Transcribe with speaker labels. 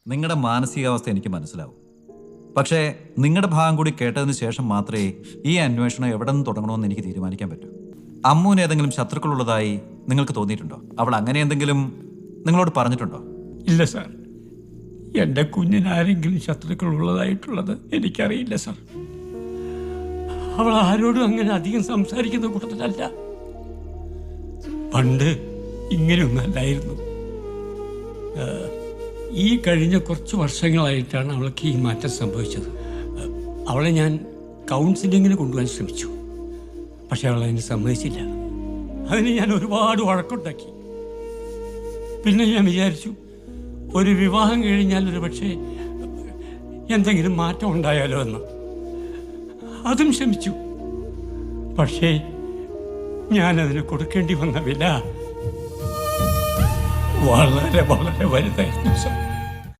Speaker 1: നിങ്ങളുടെ മാനസികാവസ്ഥ എനിക്ക് മനസ്സിലാവും. പക്ഷേ നിങ്ങളുടെ ഭാഗം കൂടി കേട്ടതിന് ശേഷം മാത്രമേ ഈ അന്വേഷണം എവിടെ നിന്ന് തുടങ്ങണമെന്ന് എനിക്ക് തീരുമാനിക്കാൻ പറ്റൂ. അമ്മുവിന് ഏതെങ്കിലും ശത്രുക്കളുള്ളതായി നിങ്ങൾക്ക് തോന്നിയിട്ടുണ്ടോ? അവൾ അങ്ങനെ എന്തെങ്കിലും നിങ്ങളോട് പറഞ്ഞിട്ടുണ്ടോ?
Speaker 2: ഇല്ല സാർ, എൻ്റെ കുഞ്ഞിന് ആരെങ്കിലും ശത്രുക്കൾ ഉള്ളതായിട്ടുള്ളത് എനിക്കറിയില്ല സാർ. അവൾ ആരോടും അങ്ങനെ അധികം സംസാരിക്കുന്ന കൂട്ടത്തിലല്ല. പണ്ട് ഇങ്ങനെയൊന്നല്ലായിരുന്നു. ഈ കഴിഞ്ഞ കുറച്ച് വർഷങ്ങളായിട്ടാണ് അവൾക്ക് ഈ മാറ്റം സംഭവിച്ചത്. അവളെ ഞാൻ കൗൺസിലിങ്ങിന് കൊണ്ടുപോകാൻ ശ്രമിച്ചു. പക്ഷെ അവൾ അതിന് സമ്മതിച്ചില്ല. അതിന് ഞാൻ ഒരുപാട് വഴക്കുണ്ടാക്കി. പിന്നെ ഞാൻ വിചാരിച്ചു, ഒരു വിവാഹം കഴിഞ്ഞാൽ ഒരു പക്ഷേ എന്തെങ്കിലും മാറ്റം ഉണ്ടായാലോ എന്ന്. അതും ശ്രമിച്ചു. പക്ഷേ ഞാനതിന് കൊടുക്കേണ്ടി വന്ന വില വളരെ വളരെ വലുതായിരുന്നു സാർ.